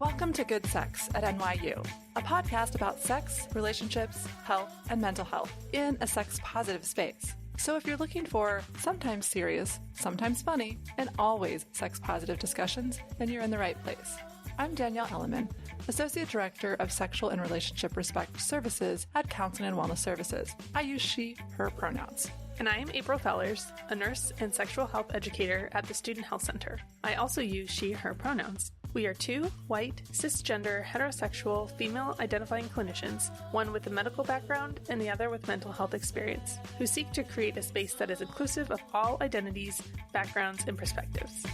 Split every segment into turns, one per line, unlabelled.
Welcome to Good Sex at NYU, a podcast about sex, relationships, health, and mental health in a sex-positive space. So if you're looking for sometimes serious, sometimes funny, and always sex-positive discussions, then you're in the right place. I'm Danielle Elliman, Associate Director of Sexual and Relationship Respect Services at Counseling and Wellness Services. I use she, her pronouns.
And I am April Fellers, a nurse and sexual health educator at the Student Health Center. I also use she, her pronouns. We are two white, cisgender, heterosexual, female-identifying clinicians, one with a medical background and the other with mental health experience, who seek to create a space that is inclusive of all identities, backgrounds, and perspectives.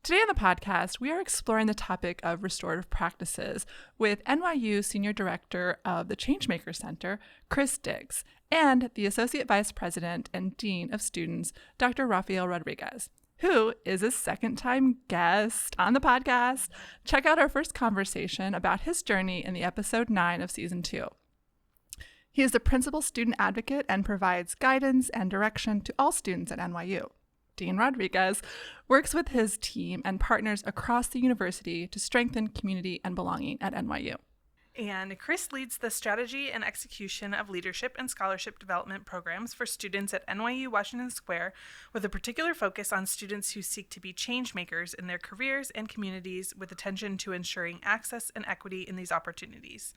Today on the podcast, we are exploring the topic of restorative practices with NYU Senior Director of the Changemaker Center, Chris Diggs, and the Associate Vice President and Dean of Students, Dr. Rafael Rodriguez, who is a second-time guest on the podcast. Check out our first conversation about his journey in the episode 9 of Season 2. He is the principal student advocate and provides guidance and direction to all students at NYU. Dean Rodriguez works with his team and partners across the university to strengthen community and belonging at NYU.
And Chris leads the strategy and execution of leadership and scholarship development programs for students at NYU Washington Square, with a particular focus on students who seek to be change makers in their careers and communities, with attention to ensuring access and equity in these opportunities.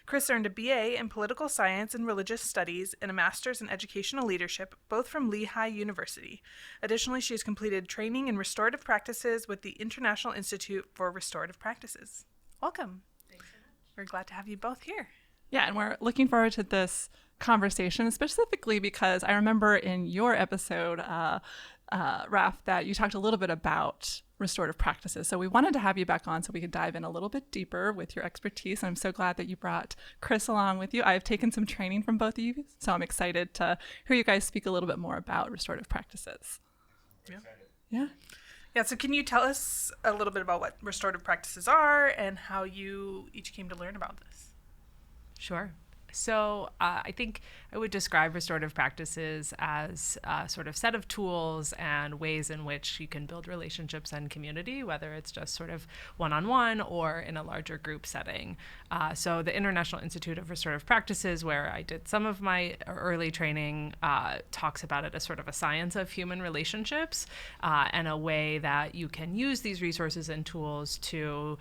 Chris earned a BA in political science and religious studies and a master's in educational leadership, both from Lehigh University. Additionally, she has completed training in restorative practices with the International Institute for Restorative Practices. Welcome. We're glad to have you both here.
Yeah, and we're looking forward to this conversation, specifically because I remember in your episode, Raf, that you talked a little bit about restorative practices. So we wanted to have you back on so we could dive in a little bit deeper with your expertise. And I'm so glad that you brought Chris along with you. I've taken some training from both of you, so I'm excited to hear you guys speak a little bit more about restorative practices. Yeah.
Yeah, so can you tell us a little bit about what restorative practices are and how you each came to learn about this?
Sure. So I think I would describe restorative practices as a sort of set of tools and ways in which you can build relationships and community, whether it's just sort of one-on-one or in a larger group setting. So the International Institute of Restorative Practices, where I did some of my early training, talks about it as sort of a science of human relationships and a way that you can use these resources and tools to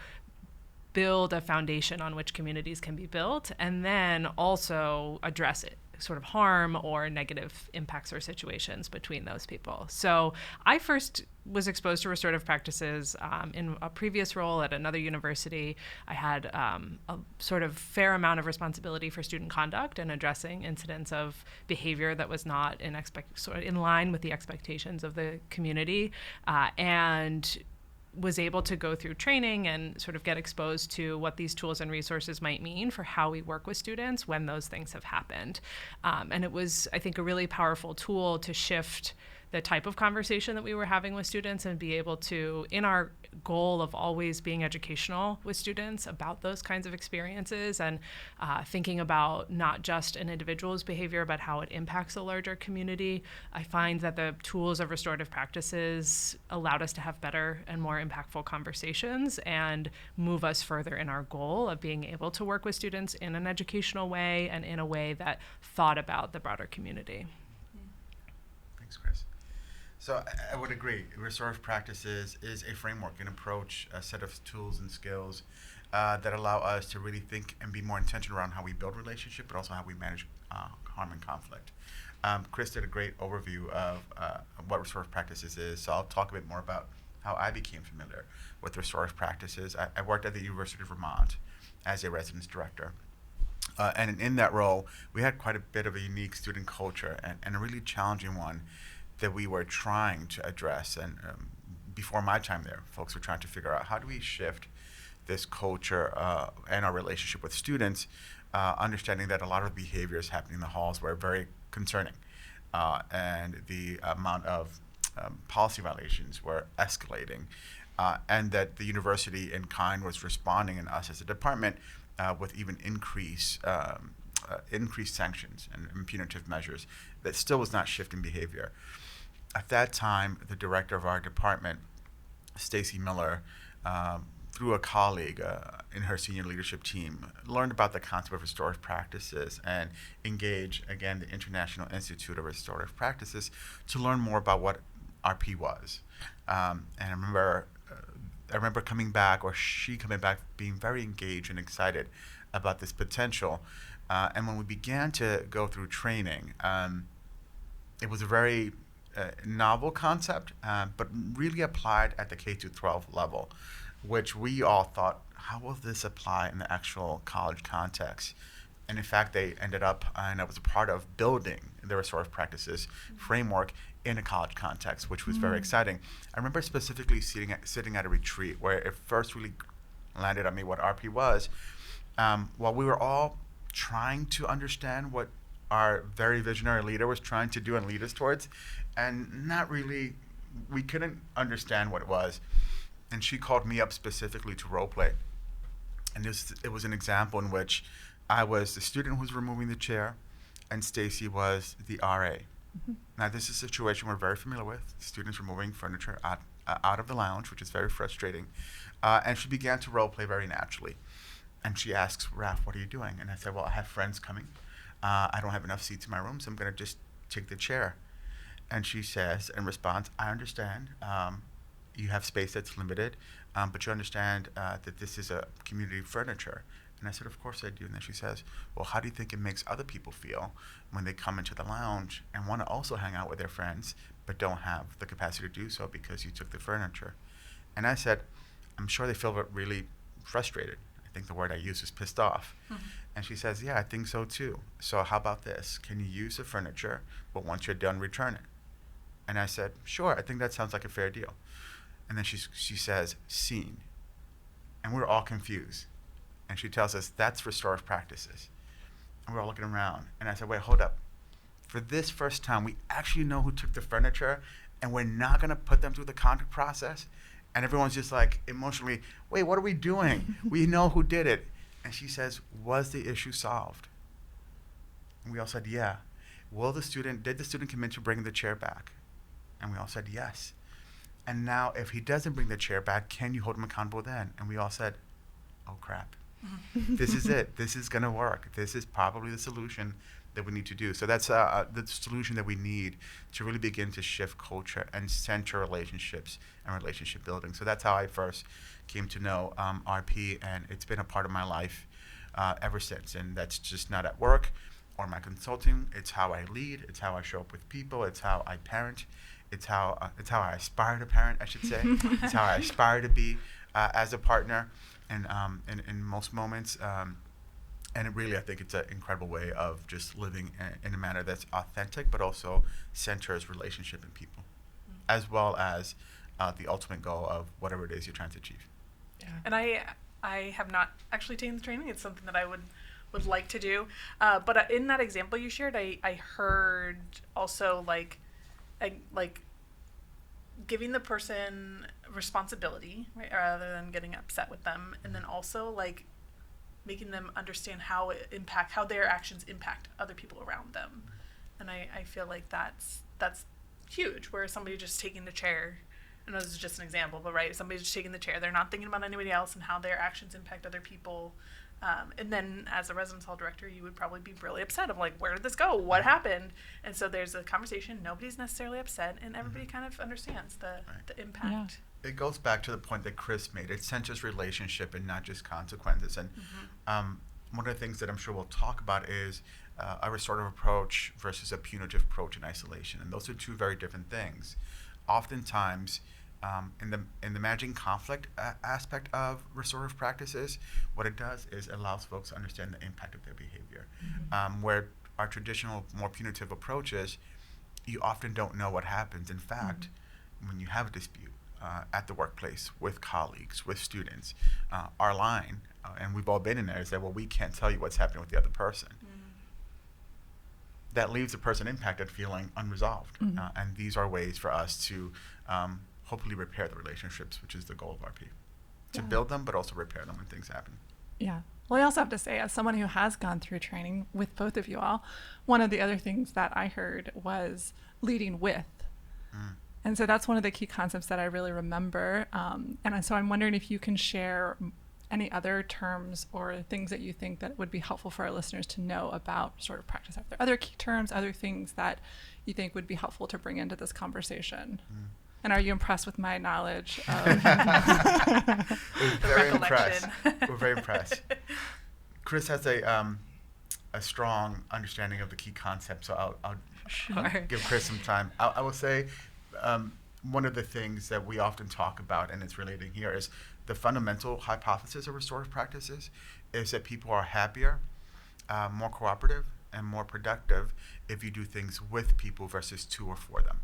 build a foundation on which communities can be built, and then also address it, sort of harm or negative impacts or situations between those people. So I first was exposed to restorative practices in a previous role at another university. I had a sort of fair amount of responsibility for student conduct and addressing incidents of behavior that was not in line with the expectations of the community, and was able to go through training and sort of get exposed to what these tools and resources might mean for how we work with students when those things have happened. And it was, I think, a really powerful tool to shift the type of conversation that we were having with students and be able to, in our goal of always being educational with students about those kinds of experiences and thinking about not just an individual's behavior, but how it impacts a larger community. I find that the tools of restorative practices allowed us to have better and more impactful conversations and move us further in our goal of being able to work with students in an educational way and in a way that thought about the broader community.
Thanks, Chris. So I would agree. Restorative practices is a framework, an approach, a set of tools and skills that allow us to really think and be more intentional around how we build relationship, but also how we manage harm and conflict. Chris did a great overview of what restorative practices is, so I'll talk a bit more about how I became familiar with restorative practices. I worked at the University of Vermont as a residence director. And in that role, we had quite a bit of a unique student culture and a really challenging one that we were trying to address. And before my time there, folks were trying to figure out how do we shift this culture and our relationship with students, understanding that a lot of behaviors happening in the halls were very concerning. and the amount of policy violations were escalating, and that the university in kind was responding, and us as a department with even increased sanctions and punitive measures that still was not shifting behavior. At that time, the director of our department, Stacy Miller, through a colleague in her senior leadership team, learned about the concept of restorative practices and engaged, again, the International Institute of Restorative Practices to learn more about what RP was. And I remember coming back, or she coming back, being very engaged and excited about this potential. And when we began to go through training, it was a very novel concept, but really applied at the K-12 level, which we all thought, how will this apply in the actual college context? And in fact, they ended up, and I was a part of building the restorative practices framework in a college context, which was very exciting. I remember specifically sitting at a retreat where it first really landed on me what RP was, while we were all trying to understand what our very visionary leader was trying to do and lead us towards, and not really, we couldn't understand what it was. And she called me up specifically to role play. And it was an example in which I was the student who was removing the chair, and Stacy was the RA. Now, this is a situation we're very familiar with, students removing furniture out of the lounge, which is very frustrating. And she began to role play very naturally. And she asks, Raf, what are you doing? And I said, well, I have friends coming. I don't have enough seats in my room, so I'm going to just take the chair. And she says, in response, I understand. You have space that's limited, but you understand that this is a community furniture. And I said, of course I do. And then she says, well, how do you think it makes other people feel when they come into the lounge and want to also hang out with their friends, but don't have the capacity to do so because you took the furniture? And I said, I'm sure they feel really frustrated. I think the word I used is pissed off. And she says, yeah, I think so too. So how about this? Can you use the furniture, but once you're done, return it? And I said, sure, I think that sounds like a fair deal. And then she says, seen. And we're all confused. And she tells us, that's restorative practices. And we're all looking around. And I said, wait, hold up. For this first time, we actually know who took the furniture, and we're not going to put them through the contact process. And everyone's just like emotionally, wait, what are we doing? We know who did it. And she says, was the issue solved? And we all said, yeah. Did the student commit to bringing the chair back? And we all said, yes. And now, if he doesn't bring the chair back, can you hold him accountable then? And we all said, oh, crap. This is it. This is going to work. This is probably the solution that we need to do. So that's the solution that we need to really begin to shift culture and center relationships and relationship building. So that's how I first came to know RP, and it's been a part of my life ever since. And that's just not at work or my consulting. It's how I lead. It's how I show up with people. It's how I parent. It's how I aspire to parent, I should say. It's how I aspire to be as a partner, and in most moments. And it really, I think it's an incredible way of just living in a manner that's authentic, but also centers relationship in people, as well as the ultimate goal of whatever it is you're trying to achieve.
Yeah. And I have not actually taken the training. It's something that I would like to do. But in that example you shared, I heard also like giving the person responsibility, right, rather than getting upset with them, and then also like making them understand how their actions impact other people around them. And I feel like that's huge, where somebody just taking the chair, I know this is just an example, but right, somebody's just taking the chair, they're not thinking about anybody else and how their actions impact other people. And then as a residence hall director, you would probably be really upset of like, where did this go? What happened? And so there's a conversation, nobody's necessarily upset, and everybody kind of understands the impact. Yeah.
It goes back to the point that Chris made. It centers relationship and not just consequences. And one of the things that I'm sure we'll talk about is a restorative approach versus a punitive approach in isolation. And those are two very different things. Oftentimes, in the managing conflict aspect of restorative practices, what it does is it allows folks to understand the impact of their behavior. Where our traditional, more punitive approaches, you often don't know what happens. In fact, when you have a dispute at the workplace, with colleagues, with students, our line, and we've all been in there, is that, well, we can't tell you what's happening with the other person. that leaves the person impacted feeling unresolved. And these are ways for us to hopefully repair the relationships, which is the goal of RP. To build them, but also repair them when things happen.
Yeah. Well, I also have to say, as someone who has gone through training with both of you all, one of the other things that I heard was leading with. And so that's one of the key concepts that I really remember. And so I'm wondering if you can share any other terms or things that you think that would be helpful for our listeners to know about restorative practice. Are there other key terms, other things that you think would be helpful to bring into this conversation? And are you impressed with my knowledge of
We're very impressed. We're very impressed. Chris has a strong understanding of the key concepts, so I'll give Chris some time. I will say one of the things that we often talk about, and it's relating here, is the fundamental hypothesis of restorative practices is that people are happier, more cooperative, and more productive if you do things with people versus to or for them.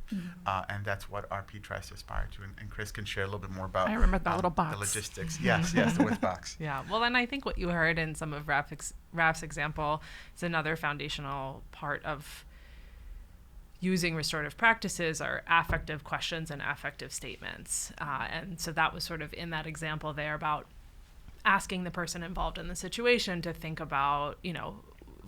And that's what RP tries to aspire to. And Chris can share a little bit more about
I remember that little box.
The logistics. Yes, the with box.
Yeah, well, and I think what you heard in some of Raf's example is another foundational part of using restorative practices are affective questions and affective statements. And so that was sort of in that example there about asking the person involved in the situation to think about,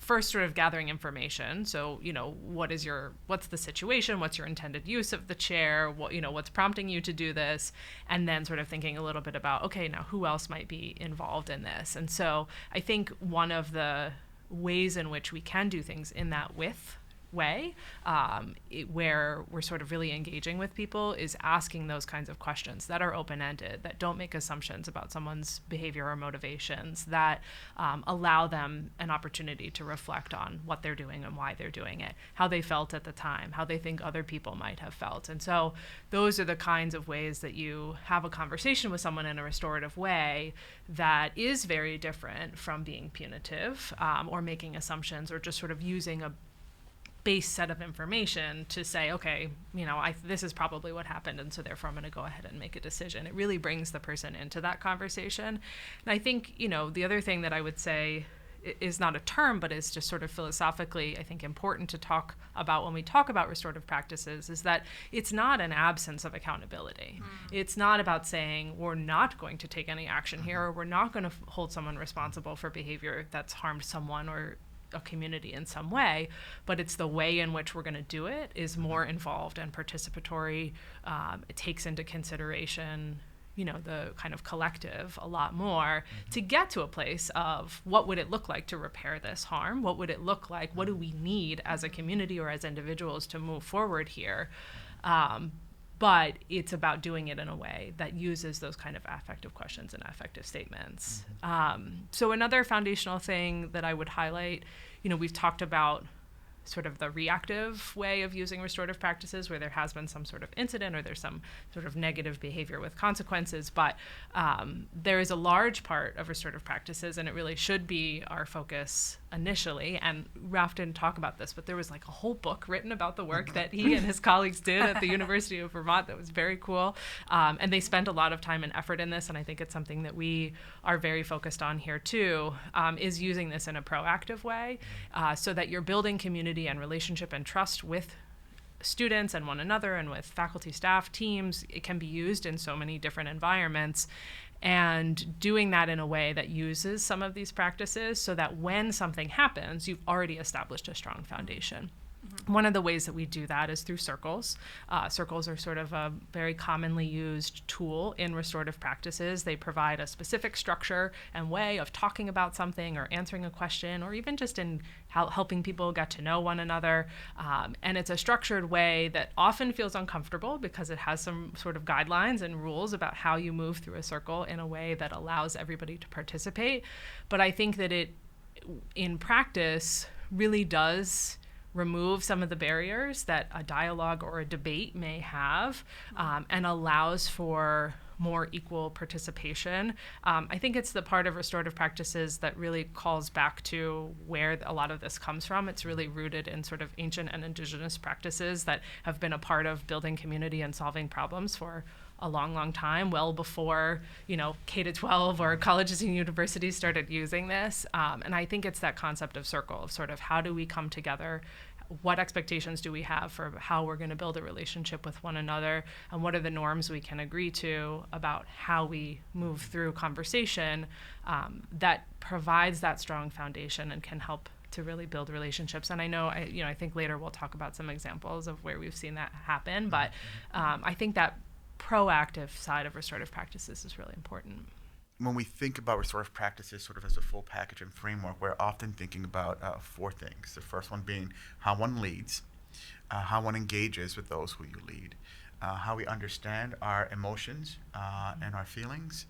first sort of gathering information. So, what's the situation? What's your intended use of the chair? What's prompting you to do this? And then sort of thinking a little bit about, okay, now who else might be involved in this? And so I think one of the ways in which we can do things in that way, where we're sort of really engaging with people, is asking those kinds of questions that are open-ended, that don't make assumptions about someone's behavior or motivations, that allow them an opportunity to reflect on what they're doing and why they're doing it, how they felt at the time, how they think other people might have felt. And so those are the kinds of ways that you have a conversation with someone in a restorative way that is very different from being punitive or making assumptions or just sort of using a base set of information to say, okay, this is probably what happened, and so therefore I'm going to go ahead and make a decision. It really brings the person into that conversation. And I think, the other thing that I would say is not a term, but is just sort of philosophically, I think, important to talk about when we talk about restorative practices, is that it's not an absence of accountability. It's not about saying we're not going to take any action here, or we're not going to hold someone responsible for behavior that's harmed someone or a community in some way, but it's the way in which we're going to do it is more involved and participatory. It takes into consideration, the kind of collective a lot more to get to a place of what would it look like to repair this harm? What would it look like? What do we need as a community or as individuals to move forward here? But it's about doing it in a way that uses those kind of affective questions and affective statements. So another foundational thing that I would highlight, we've talked about sort of the reactive way of using restorative practices where there has been some sort of incident or there's some sort of negative behavior with consequences. But there is a large part of restorative practices, and it really should be our focus initially. And Raf didn't talk about this, but there was like a whole book written about the work that he and his colleagues did at the University of Vermont that was very cool. And they spent a lot of time and effort in this, and I think it's something that we are very focused on here too, is using this in a proactive way so that you're building community and relationship and trust with students and one another and with faculty, staff, teams. It can be used in so many different environments, and doing that in a way that uses some of these practices so that when something happens, you've already established a strong foundation. One of the ways that we do that is through circles. Circles are sort of a very commonly used tool in restorative practices. They provide a specific structure and way of talking about something or answering a question, or even just in helping people get to know one another. And it's a structured way that often feels uncomfortable because it has some sort of guidelines and rules about how you move through a circle in a way that allows everybody to participate. But I think that it, in practice, really does remove some of the barriers that a dialogue or a debate may have, and allows for more equal participation. I think it's the part of restorative practices that really calls back to where a lot of this comes from. It's really rooted in sort of ancient and indigenous practices that have been a part of building community and solving problems for a long, long time, well before, K-12 or colleges and universities started using this. And I think it's that concept of circle, of sort of how do we come together what expectations do we have for how we're going to build a relationship with one another, and what are the norms we can agree to about how we move through conversation, that provides that strong foundation and can help to really build relationships. And I know, I think later we'll talk about some examples of where we've seen that happen, but I think that proactive side of restorative practices is really important.
When we think about restorative practices sort of as a full package and framework, we're often thinking about 4 things. The first one being how one leads, how one engages with those who you lead, how we understand our emotions and our feelings,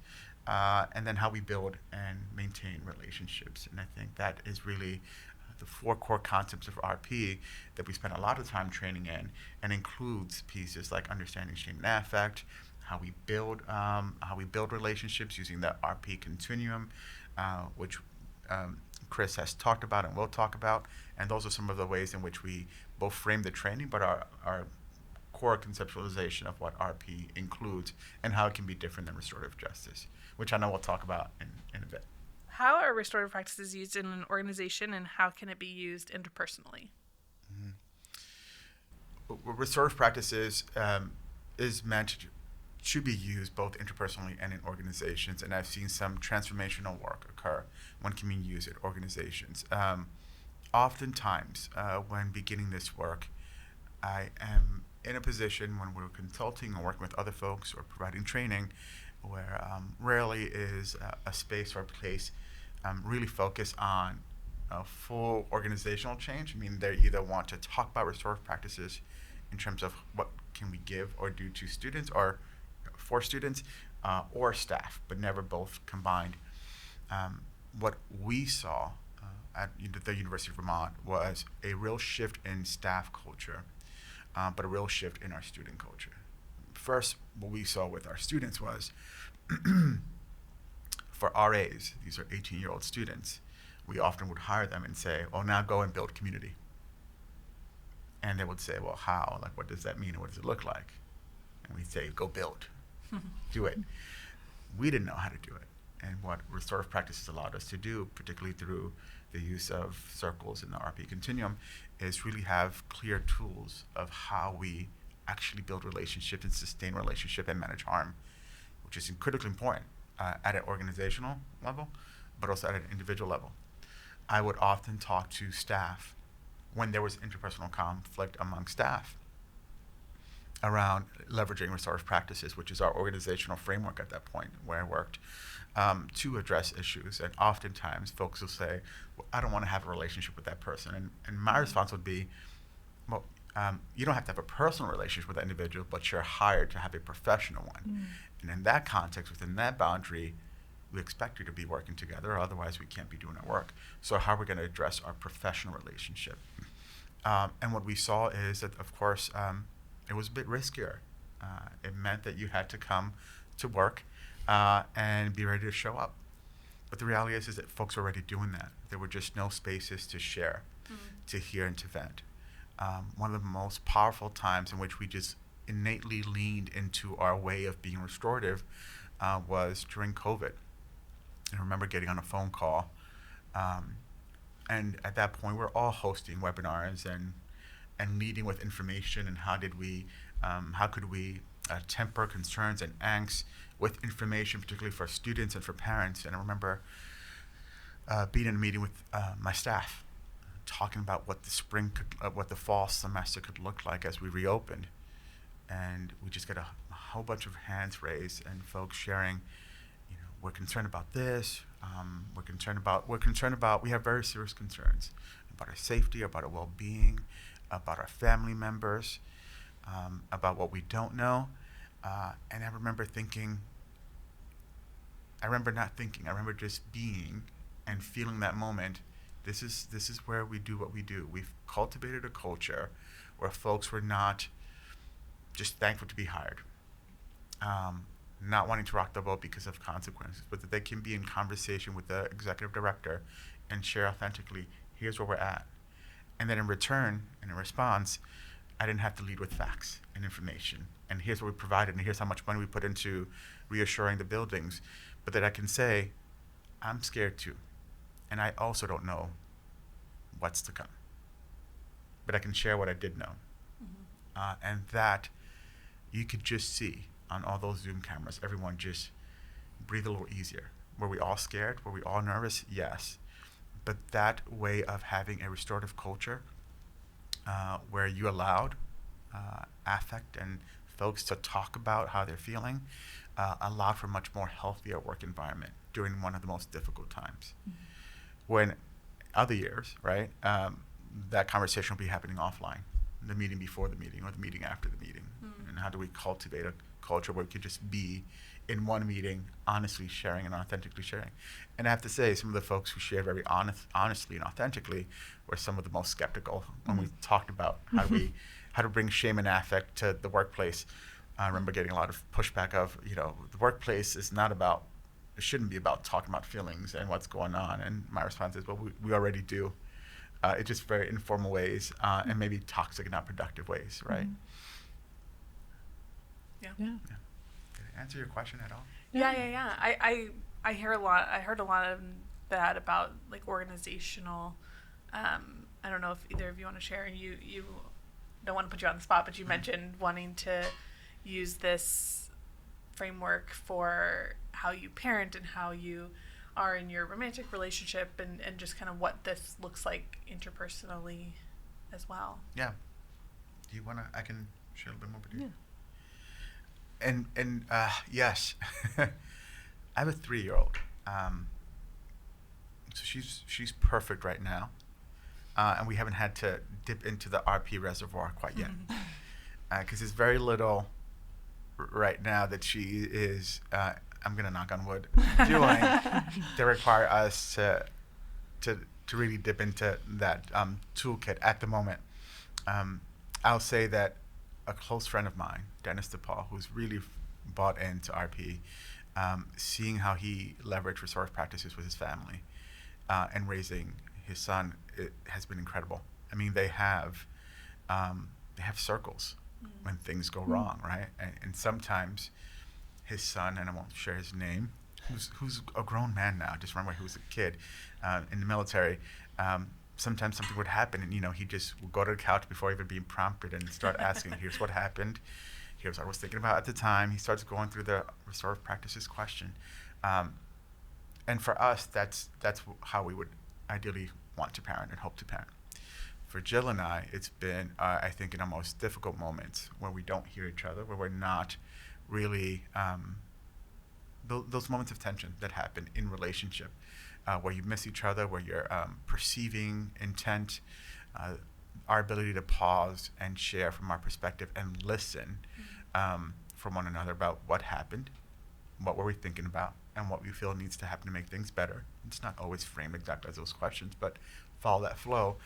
and then how we build and maintain relationships. And I think that is really the 4 core concepts of RP that we spend a lot of time training in, and includes pieces like understanding shame and affect, how we build relationships using the RP continuum, which Chris has talked about and will talk about. And those are some of the ways in which we both frame the training, but our core conceptualization of what RP includes and how it can be different than restorative justice, which I know we'll talk about in a bit.
How are restorative practices used in an organization, and how can it be used interpersonally?
Restorative practices should be used both interpersonally and in organizations, and I've seen some transformational work occur when can be used at organizations. Oftentimes, when beginning this work, I am in a position when we're consulting or working with other folks or providing training where rarely is a space or a place really focused on full organizational change. I mean, they either want to talk about restorative practices in terms of what can we give or do to students or for students or staff, but never both combined. What we saw at the University of Vermont was a real shift in staff culture, but a real shift in our student culture. First, what we saw with our students was for RAs, these are 18-year-old students, we often would hire them and say, oh, now go and build community. And they would say, well, how? Like, what does that mean? And what does it look like? And we'd say, go build. Do it. We didn't know how to do it. And what restorative practices allowed us to do, particularly through the use of circles in the RP continuum, is really have clear tools of how we actually build relationships and sustain relationship and manage harm, which is critically important at an organizational level, but also at an individual level. I would often talk to staff when there was interpersonal conflict among staff around leveraging restorative practices, which is our organizational framework at that point where I worked, to address issues. And oftentimes folks will say, well, I don't want to have a relationship with that person. And my response would be, well, you don't have to have a personal relationship with that individual, but you're hired to have a professional one. And in that context, within that boundary, we expect you to be working together, otherwise we can't be doing our work. So how are we going to address our professional relationship? And what we saw is that, of course, it was a bit riskier. It meant that you had to come to work and be ready to show up. But the reality is that folks were already doing that. There were just no spaces to share, to hear, and to vent. One of the most powerful times in which we just innately leaned into our way of being restorative was during COVID. I remember getting on a phone call, and at that point we're all hosting webinars and leading with information, and how could we temper concerns and angst with information, particularly for students and for parents. And I remember being in a meeting with my staff, talking about what the fall semester could look like as we reopened, and we just get a whole bunch of hands raised and folks sharing, we're concerned about this. We have very serious concerns about our safety, about our well-being, about our family members, about what we don't know. And I remember I remember just being and feeling that moment. This is where we do what we do. We've cultivated a culture where folks were not just thankful to be hired, not wanting to rock the boat because of consequences, but that they can be in conversation with the executive director and share authentically, here's where we're at. And then in return, and in response, I didn't have to lead with facts and information. And here's what we provided, and here's how much money we put into reassuring the buildings. But that I can say, I'm scared too. And I also don't know what's to come. but I can share what I did know. And that you could just see on all those Zoom cameras, everyone just breathe a little easier. Were we all scared? Were we all nervous? Yes. But that way of having a restorative culture where you allowed affect and folks to talk about how they're feeling allowed for a much more healthier work environment during one of the most difficult times. When other years, right, that conversation will be happening offline, the meeting before the meeting or the meeting after the meeting. And how do we cultivate a culture where we could just be in one meeting, honestly sharing and authentically sharing? And I have to say, some of the folks who shared very honestly and authentically were some of the most skeptical when we talked about how to bring shame and affect to the workplace. I remember getting a lot of pushback of, the workplace is not about, it shouldn't be about talking about feelings and what's going on. And my response is, well, we already do. It's just very informal ways and maybe toxic and not productive ways, right?
Yeah.
Did I answer your question at all?
Yeah. I heard a lot of that about like organizational. I don't know if either of you want to share. You don't want to put you on the spot, but you mentioned wanting to use this framework for how you parent and how you are in your romantic relationship and just kind of what this looks like interpersonally as well.
Yeah. Do you want to, I can share a little bit more with you.
Yeah.
And yes, I have a 3-year-old. So she's perfect right now. And we haven't had to dip into the RP reservoir quite yet. Because it's very little right now that she is, I'm going to knock on wood, doing that require us to really dip into that toolkit at the moment. I'll say that a close friend of mine, Dennis DePaul, who's really bought into RP, seeing how he leveraged restorative practices with his family and raising his son, it has been incredible. I mean, they have circles when things go wrong, right? And sometimes his son, and I won't share his name, who's a grown man now, just remember he was a kid in the military, sometimes something would happen and, he just would go to the couch before even being prompted and start asking, here's what happened, here's what I was thinking about at the time. He starts going through the restorative practices question. And for us, that's how we would ideally want to parent and hope to parent. For Jill and I, it's been, I think, in our most difficult moments where we don't hear each other, where we're not really, those moments of tension that happen in relationship, where you miss each other, where you're perceiving intent, our ability to pause and share from our perspective and listen from one another about what happened, what were we thinking about, and what we feel needs to happen to make things better. It's not always framed exactly as those questions, but follow that flow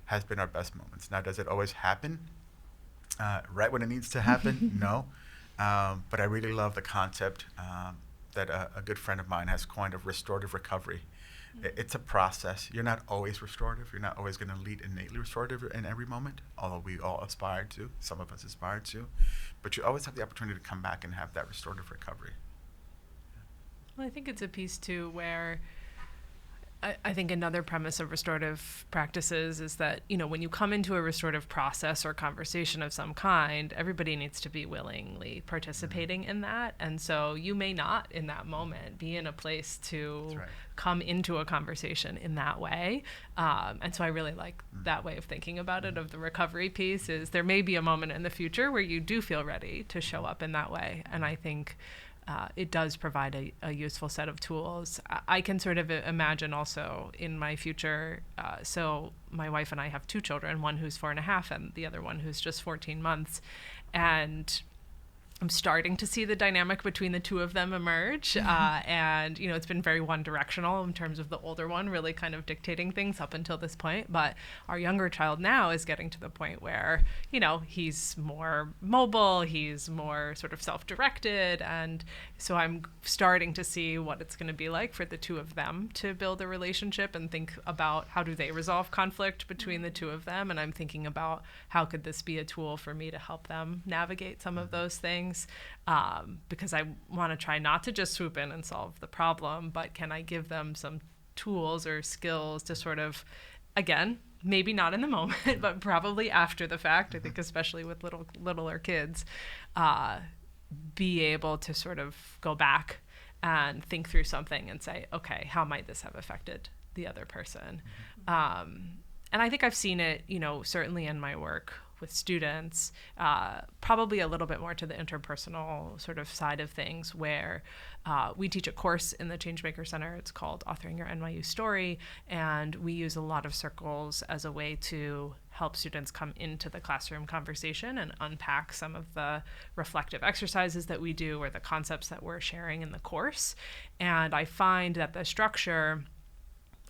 has been our best moments. Now, does it always happen right when it needs to happen? No. But I really love the concept that a good friend of mine has coined of restorative recovery. It's a process. You're not always restorative. You're not always going to lead innately restorative in every moment, although we all aspire to. Some of us aspire to. But you always have the opportunity to come back and have that restorative recovery.
Well, I think it's a piece, too, where I think another premise of restorative practices is that, when you come into a restorative process or conversation of some kind, everybody needs to be willingly participating in that. And so you may not in that moment be in a place to come into a conversation in that way. And so I really like that way of thinking about it, of the recovery piece, is there may be a moment in the future where you do feel ready to show up in that way. And I think it does provide a useful set of tools. I can sort of imagine also in my future, so my wife and I have 2 children, one who's 4.5 and the other one who's just 14 months. And I'm starting to see the dynamic between the 2 of them emerge. And, it's been very one directional in terms of the older one really kind of dictating things up until this point. But our younger child now is getting to the point where, he's more mobile, he's more sort of self-directed. And so I'm starting to see what it's going to be like for the 2 of them to build a relationship and think about how do they resolve conflict between the 2 of them. And I'm thinking about how could this be a tool for me to help them navigate some of those things. Because I want to try not to just swoop in and solve the problem, but can I give them some tools or skills to sort of, again, maybe not in the moment, but probably after the fact, I think especially with littler kids, be able to sort of go back and think through something and say, okay, how might this have affected the other person? And I think I've seen it, certainly in my work with students, probably a little bit more to the interpersonal sort of side of things, where we teach a course in the Changemaker Center. It's called Authoring Your NYU Story, and we use a lot of circles as a way to help students come into the classroom conversation and unpack some of the reflective exercises that we do or the concepts that we're sharing in the course. And I find that the structure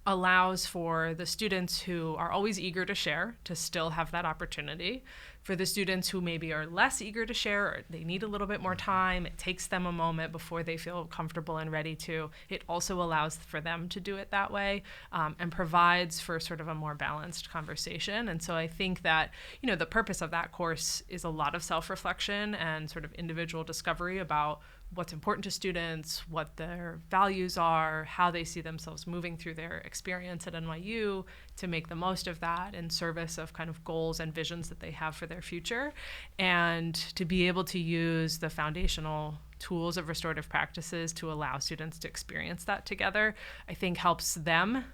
allows for the students who are always eager to share to still have that opportunity. For the students who maybe are less eager to share, or they need a little bit more time, it takes them a moment before they feel comfortable and ready to, it also allows for them to do it that way, and provides for sort of a more balanced conversation. And so I think that, the purpose of that course is a lot of self-reflection and sort of individual discovery about what's important to students, what their values are, how they see themselves moving through their experience at NYU to make the most of that in service of kind of goals and visions that they have for their future, and to be able to use the foundational tools of restorative practices to allow students to experience that together, I think helps them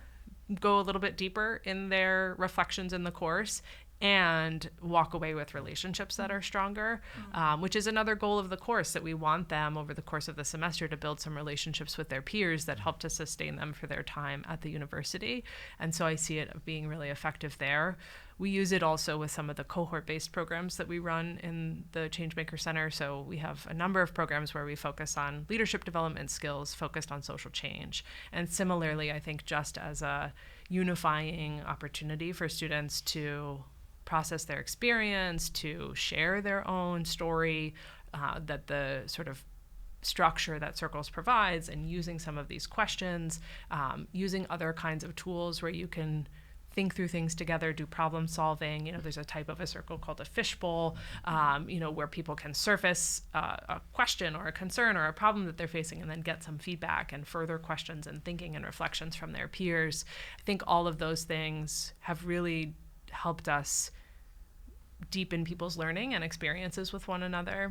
go a little bit deeper in their reflections in the course and walk away with relationships that are stronger, which is another goal of the course, that we want them over the course of the semester to build some relationships with their peers that help to sustain them for their time at the university. And so I see it being really effective there. We use it also with some of the cohort-based programs that we run in the Changemaker Center. So we have a number of programs where we focus on leadership development skills focused on social change. And similarly, I think just as a unifying opportunity for students to process their experience, to share their own story, that the sort of structure that Circles provides, and using some of these questions, using other kinds of tools where you can think through things together, do problem solving. There's a type of a circle called a fishbowl, where people can surface a question or a concern or a problem that they're facing and then get some feedback and further questions and thinking and reflections from their peers. I think all of those things have really helped us deepen people's learning and experiences with one another.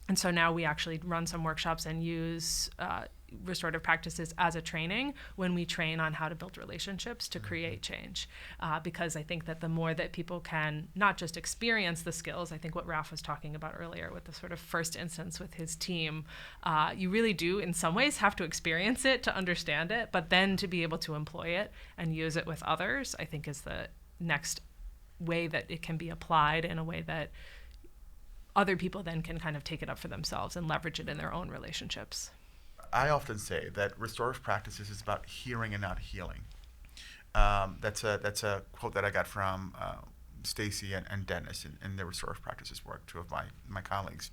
And so now we actually run some workshops and use restorative practices as a training when we train on how to build relationships to create change. Because I think that the more that people can not just experience the skills, I think what Raf was talking about earlier with the sort of first instance with his team, you really do in some ways have to experience it to understand it, but then to be able to employ it and use it with others, I think is the next way that it can be applied in a way that other people then can kind of take it up for themselves and leverage it in their own relationships.
I often say that restorative practices is about hearing and not healing. That's a quote that I got from Stacy and Dennis in their restorative practices work, two of my colleagues.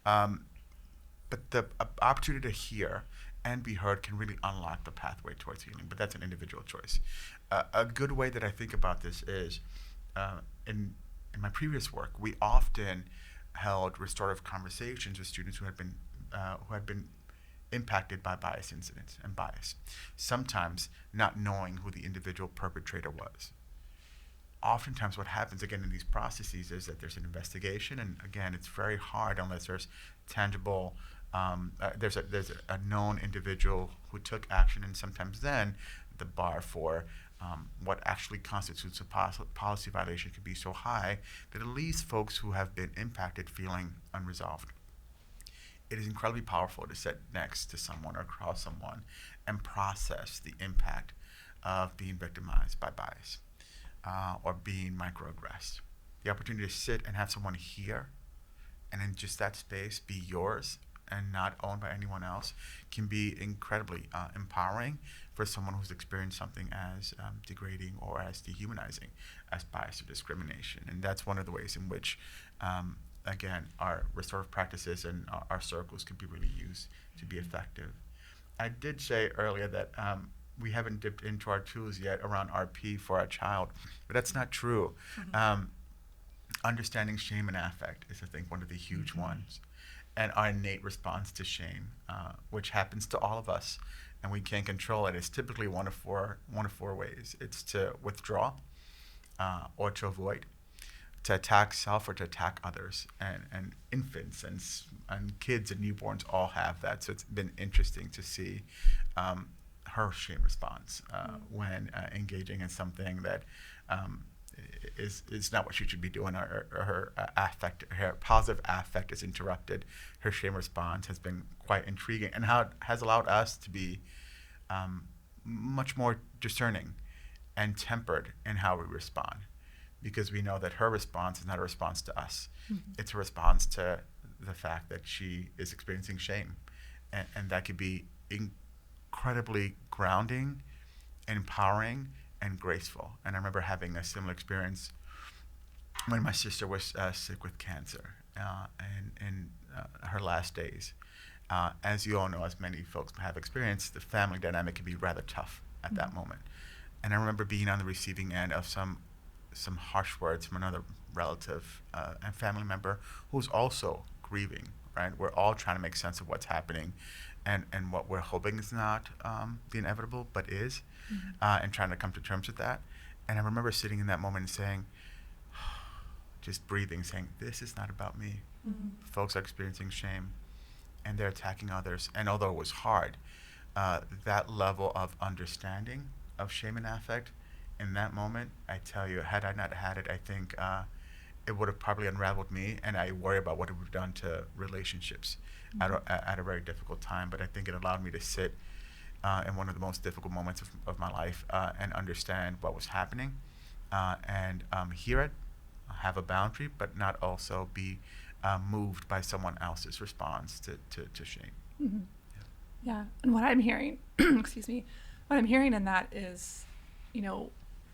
But the opportunity to hear and be heard can really unlock the pathway towards healing, but that's an individual choice. A good way that I think about this is, in my previous work, we often held restorative conversations with students who had been impacted by bias incidents and bias, sometimes not knowing who the individual perpetrator was. Oftentimes what happens, again, in these processes is that there's an investigation, and again, it's very hard unless there's tangible, there's a known individual who took action, and sometimes then the bar for what actually constitutes a policy violation could be so high that it leaves folks who have been impacted feeling unresolved. It is incredibly powerful to sit next to someone or across someone and process the impact of being victimized by bias or being microaggressed. The opportunity to sit and have someone hear and in just that space be yours and not owned by anyone else can be incredibly empowering for someone who's experienced something as degrading or as dehumanizing as bias or discrimination. And that's one of the ways in which again, our restorative practices and our circles can be really used to be effective. I did say earlier that we haven't dipped into our tools yet around RP for our child, but that's not true. Mm-hmm. Understanding shame and affect is, I think, one of the huge ones. And our innate response to shame, which happens to all of us, and we can't control it, is typically one of four ways. It's to withdraw, or to avoid, to attack self or to attack others. And infants and kids and newborns all have that. So it's been interesting to see her shame response when engaging in something that is not what she should be doing, or her affect, her positive affect is interrupted. Her shame response has been quite intriguing, and how it has allowed us to be much more discerning and tempered in how we respond, because we know that her response is not a response to us. Mm-hmm. It's a response to the fact that she is experiencing shame, and that could be incredibly grounding, empowering, and graceful. And I remember having a similar experience when my sister was sick with cancer in her last days. As you all know, as many folks have experienced, the family dynamic can be rather tough at that moment. And I remember being on the receiving end of some harsh words from another relative and family member who's also grieving, right? We're all trying to make sense of what's happening, and what we're hoping is not the inevitable, but is, and trying to come to terms with that. And I remember sitting in that moment and saying, just breathing, saying, this is not about me. Mm-hmm. Folks are experiencing shame, and they're attacking others. And although it was hard, that level of understanding of shame and affect in that moment, I tell you, had I not had it, I think it would have probably unraveled me, and I worry about what it would have done to relationships at a very difficult time. But I think it allowed me to sit in one of the most difficult moments of my life and understand what was happening, and hear it, have a boundary, but not also be moved by someone else's response to shame.
Mm-hmm. Yeah, and what I'm hearing, excuse me, what I'm hearing in that is,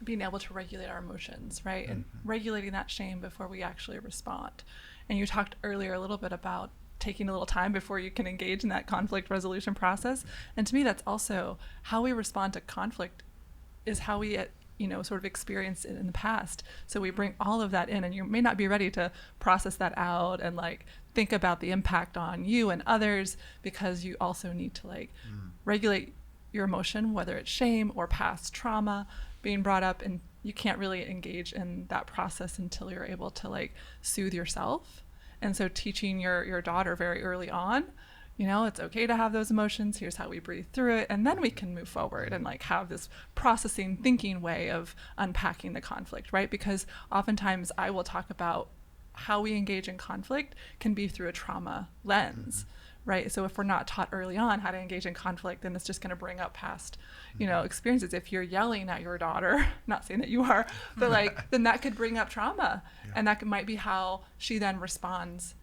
being able to regulate our emotions, right? And regulating that shame before we actually respond. And you talked earlier a little bit about taking a little time before you can engage in that conflict resolution process. And to me, that's also how we respond to conflict is how we, sort of experienced it in the past. So we bring all of that in, and you may not be ready to process that out and think about the impact on you and others, because you also need to regulate your emotion, whether it's shame or past trauma being brought up, and you can't really engage in that process until you're able to soothe yourself. And so teaching your daughter very early on, it's okay to have those emotions, here's how we breathe through it, and then we can move forward and have this processing, thinking way of unpacking the conflict, right? Because oftentimes I will talk about how we engage in conflict can be through a trauma lens, right? So if we're not taught early on how to engage in conflict, then it's just going to bring up past, experiences. If you're yelling at your daughter, not saying that you are, but then that could bring up trauma, and that might be how she then responds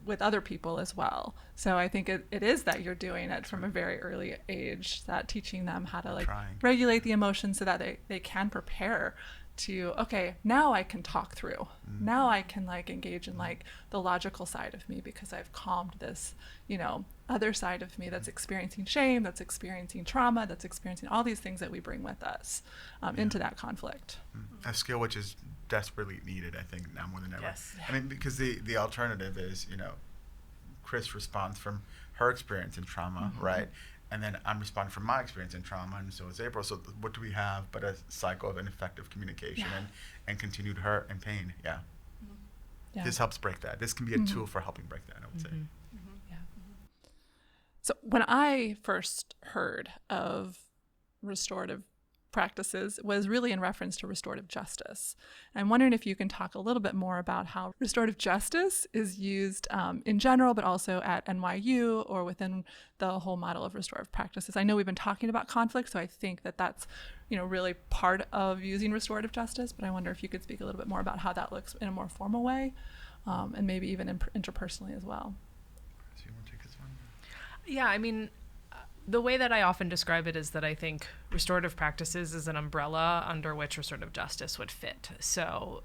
with other people as well. So I think it is that you're doing it from a very early age, that teaching them how to regulate the emotions so that they can prepare to, okay, now I can talk through. Now I can engage in the logical side of me, because I've calmed this, other side of me that's experiencing shame, that's experiencing trauma, that's experiencing all these things that we bring with us into that conflict.
A skill which is desperately needed, I think, now more than ever.
Yes.
I mean, because the alternative is, Chris responds from her experience in trauma, right? And then I'm responding from my experience in trauma, and so is April. So what do we have but a cycle of ineffective communication and continued hurt and pain? Yeah. This helps break that. This can be a tool for helping break that, I would say.
Yeah. So when I first heard of restorative practices was really in reference to restorative justice. I'm wondering if you can talk a little bit more about how restorative justice is used in general, but also at NYU or within the whole model of restorative practices. I know we've been talking about conflict, so I think that that's really part of using restorative justice, but I wonder if you could speak a little bit more about how that looks in a more formal way, and maybe even interpersonally as well.
So you want to take this one?
Yeah, I mean, the way that I often describe it is that I think restorative practices is an umbrella under which restorative justice would fit. So,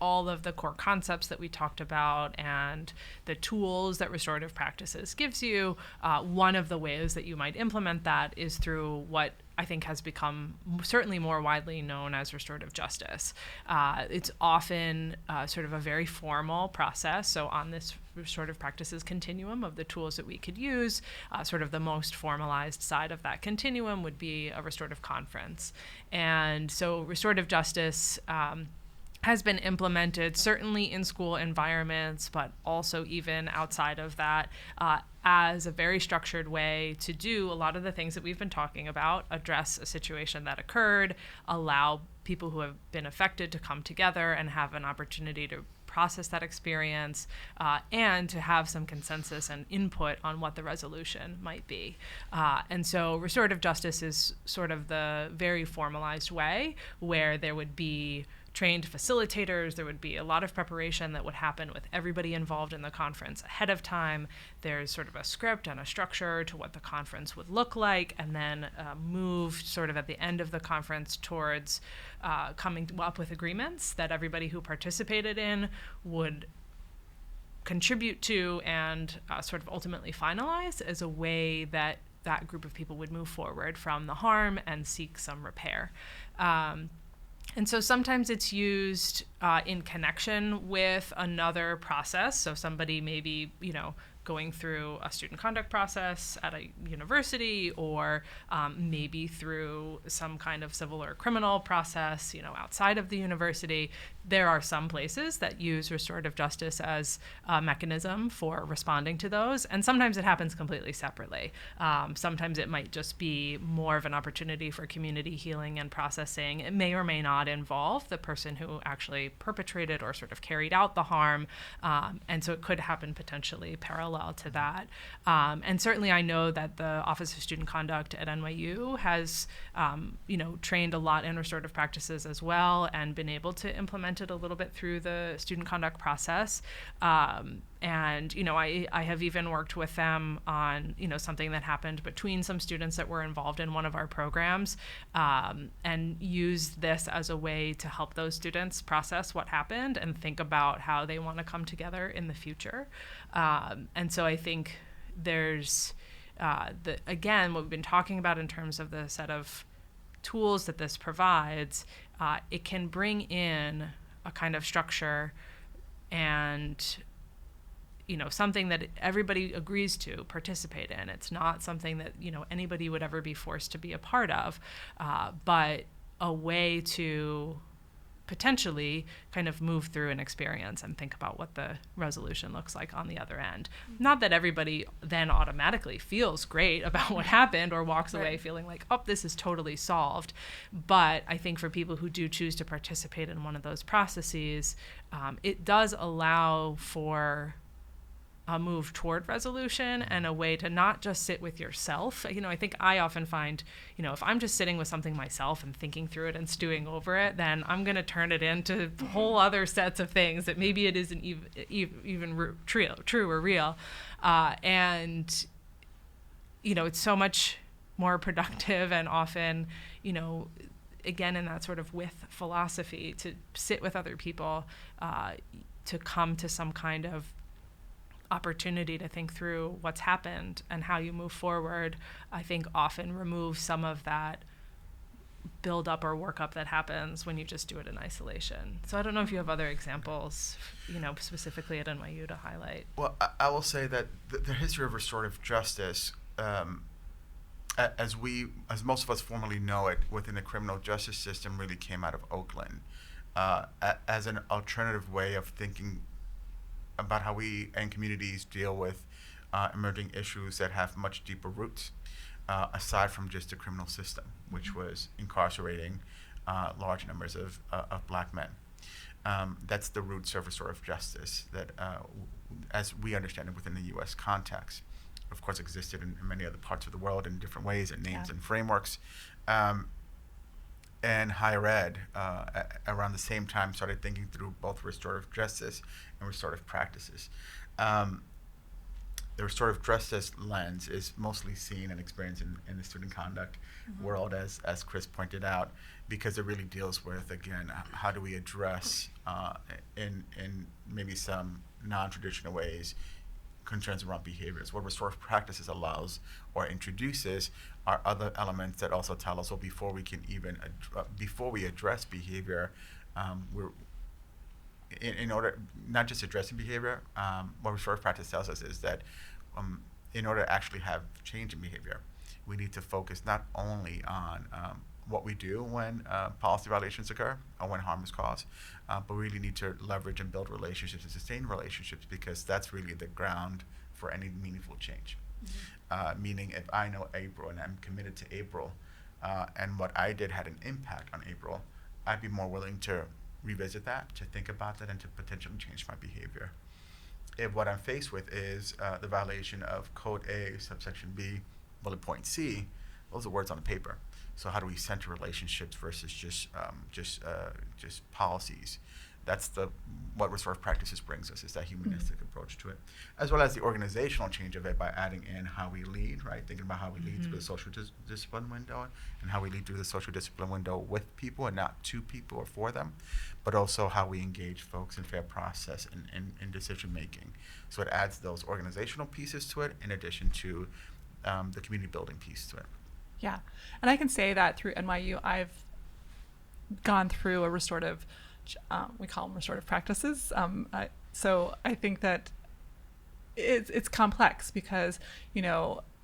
all of the core concepts that we talked about and the tools that restorative practices gives you, one of the ways that you might implement that is through what I think has become certainly more widely known as restorative justice. It's often sort of a very formal process. So on this restorative practices continuum of the tools that we could use, sort of the most formalized side of that continuum would be a restorative conference. And so restorative justice has been implemented certainly in school environments, but also even outside of that, as a very structured way to do a lot of the things that we've been talking about: address a situation that occurred, allow people who have been affected to come together and have an opportunity to process that experience, and to have some consensus and input on what the resolution might be. And so restorative justice is sort of the very formalized way where there would be trained facilitators, there would be a lot of preparation that would happen with everybody involved in the conference ahead of time. There's sort of a script and a structure to what the conference would look like, and then move sort of at the end of the conference towards coming up with agreements that everybody who participated in would contribute to and sort of ultimately finalize as a way that that group of people would move forward from the harm and seek some repair. And so sometimes it's used in connection with another process. So somebody maybe, going through a student conduct process at a university, or maybe through some kind of civil or criminal process, outside of the university. There are some places that use restorative justice as a mechanism for responding to those, and sometimes it happens completely separately. Sometimes it might just be more of an opportunity for community healing and processing. It may or may not involve the person who actually perpetrated or sort of carried out the harm, and so it could happen potentially parallel to that. And certainly I know that the Office of Student Conduct at NYU has trained a lot in restorative practices as well, and been able to implement it a little bit through the student conduct process. And I have even worked with them on something that happened between some students that were involved in one of our programs, and used this as a way to help those students process what happened and think about how they want to come together in the future. And so I think there's again, what we've been talking about in terms of the set of tools that this provides. It can bring in a kind of structure and something that everybody agrees to participate in. It's not something that anybody would ever be forced to be a part of, but a way to potentially kind of move through an experience and think about what the resolution looks like on the other end. Not that everybody then automatically feels great about what happened or walks away feeling like, oh, this is totally solved. But I think for people who do choose to participate in one of those processes, it does allow for a move toward resolution and a way to not just sit with yourself. I think I often find, if I'm just sitting with something myself and thinking through it and stewing over it, then I'm going to turn it into whole other sets of things that maybe it isn't even true or real. And it's so much more productive and often, again, in that sort of with philosophy, to sit with other people, to come to some kind of opportunity to think through what's happened and how you move forward, I think often removes some of that build up or work up that happens when you just do it in isolation. So I don't know if you have other examples, specifically at NYU to highlight.
Well, I will say that the history of restorative justice, as most of us formally know it within the criminal justice system, really came out of Oakland as an alternative way of thinking about how we and communities deal with emerging issues that have much deeper roots, aside from just the criminal system, which was incarcerating large numbers of black men. That's the roots of restorative justice that, as we understand it within the U.S. context, of course existed in many other parts of the world in different ways and names and frameworks. And higher ed, around the same time, started thinking through both restorative justice and restorative practices. The restorative justice lens is mostly seen and experienced in the student conduct world, as Chris pointed out, because it really deals with, again, how do we address in maybe some non-traditional ways concerns around behaviors. What restorative practices allows or introduces are other elements that also tell us, well, before we can even before we address behavior, we're in order not just addressing behavior. What restorative practice tells us is that in order to actually have change in behavior, we need to focus not only on what we do when policy violations occur or when harm is caused, but we really need to leverage and build relationships and sustain relationships, because that's really the ground for any meaningful change. Meaning, if I know April and I'm committed to April, and what I did had an impact on April, I'd be more willing to revisit that, to think about that, and to potentially change my behavior. If what I'm faced with is the violation of Code A, subsection B, bullet point C, those are words on the paper. So how do we center relationships versus just policies? That's what restorative practices brings us, is that humanistic approach to it, as well as the organizational change of it by adding in how we lead, right? Thinking about how we lead through the social discipline window, and how we lead through the social discipline window with people and not to people or for them, but also how we engage folks in fair process and in decision making. So it adds those organizational pieces to it, in addition to the community building piece to it.
Yeah. And I can say that through NYU, I've gone through a restorative, we call them restorative practices. So I think that it's complex because,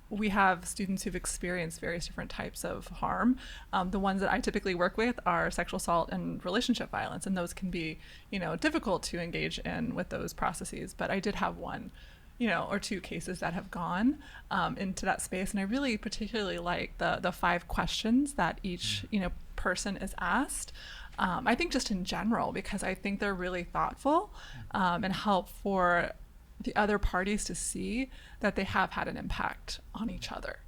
we have students who've experienced various different types of harm. The ones that I typically work with are sexual assault and relationship violence, and those can be, difficult to engage in with those processes. But I did have one, or two cases that have gone into that space. And I really particularly like the 5 questions that each, person is asked. I think just in general, because I think they're really thoughtful and help for the other parties to see that they have had an impact on each other.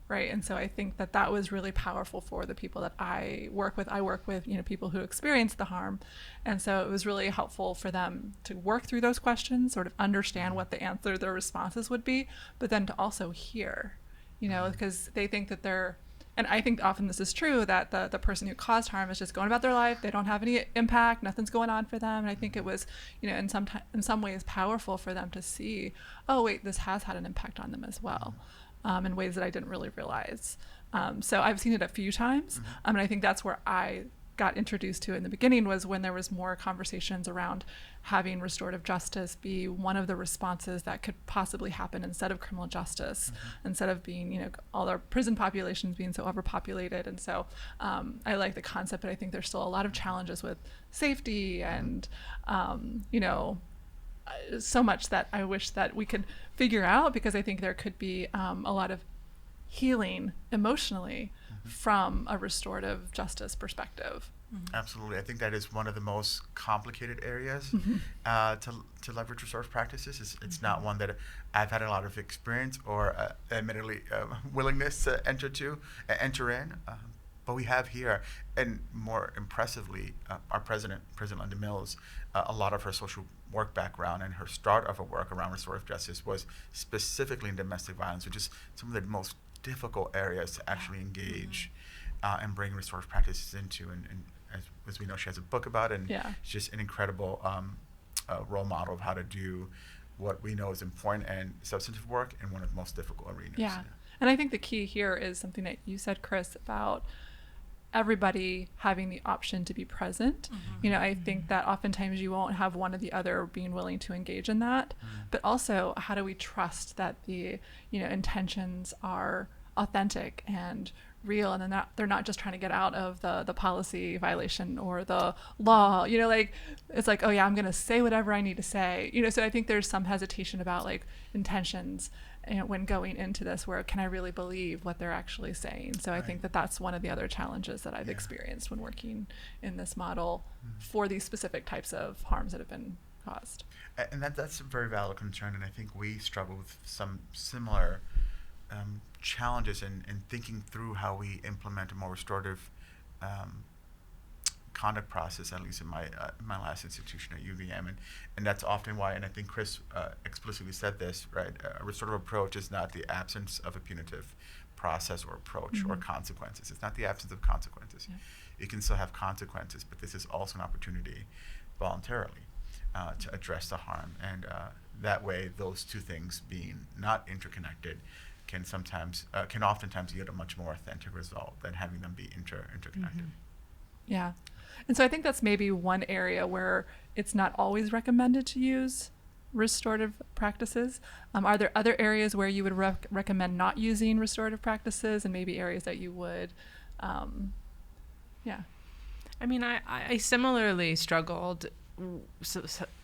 Right. And so I think that was really powerful for the people that I work with. I work with, people who experience the harm. And so it was really helpful for them to work through those questions, sort of understand what the answer, their responses would be, but then to also hear, because they think that and I think often this is true, that the person who caused harm is just going about their life. They don't have any impact. Nothing's going on for them. And I think it was, in some ways powerful for them to see, oh, wait, this has had an impact on them as well. In ways that I didn't really realize. So I've seen it a few times. And I think that's where I got introduced to it in the beginning, was when there was more conversations around having restorative justice be one of the responses that could possibly happen instead of criminal justice, instead of being, all our prison populations being so overpopulated. And so I like the concept, but I think there's still a lot of challenges with safety and, so much that I wish that we could figure out, because I think there could be a lot of healing emotionally from a restorative justice perspective.
Absolutely. I think that is one of the most complicated areas to leverage restorative practices. It's not one that I've had a lot of experience or admittedly willingness to enter in. But we have here, and more impressively, our president, President Linda Mills, a lot of her social work background and her start of her work around restorative justice was specifically in domestic violence, which is some of the most difficult areas to actually engage and bring restorative practices into. And as we know, she has a book about it, and she's just an incredible role model of how to do what we know is important and substantive work in one of the most difficult arenas.
Yeah. And I think the key here is something that you said, Chris, about everybody having the option to be present. I think that oftentimes you won't have one or the other being willing to engage in that, but also how do we trust that the, intentions are authentic and real, and they're not just trying to get out of the policy violation or the law, it's like, oh yeah, I'm going to say whatever I need to say, so I think there's some hesitation about intentions when going into this, where can I really believe what they're actually saying? So I think that's one of the other challenges that I've experienced when working in this model for these specific types of harms that have been caused.
And that's a very valid concern, and I think we struggle with some similar challenges in thinking through how we implement a more restorative conduct process, at least in my last institution at UVM, and that's often why, and I think Chris explicitly said this, right? A restorative approach is not the absence of a punitive process or approach or consequences. It's not the absence of consequences. You can still have consequences, but this is also an opportunity voluntarily to address the harm. And that way, those two things being not interconnected can oftentimes yield a much more authentic result than having them be interconnected.
Yeah. And so I think that's maybe one area where it's not always recommended to use restorative practices. Are there other areas where you would recommend not using restorative practices, and maybe areas that you would, yeah.
I mean, I similarly struggled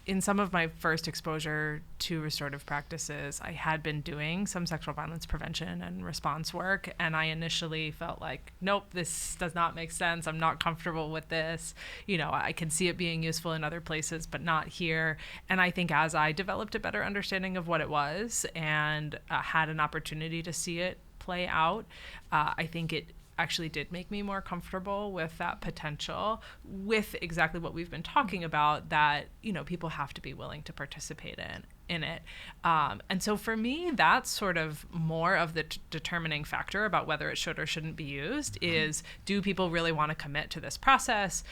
in some of my first exposure to restorative practices. I had been doing some sexual violence prevention and response work, and I initially felt like, nope, this does not make sense. I'm not comfortable with this. I can see it being useful in other places, but not here. And I think as I developed a better understanding of what it was and had an opportunity to see it play out, I think it actually did make me more comfortable with that potential, with exactly what we've been talking about, that people have to be willing to participate in it. And so for me, that's sort of more of the determining factor about whether it should or shouldn't be used is, do people really want to commit to this process?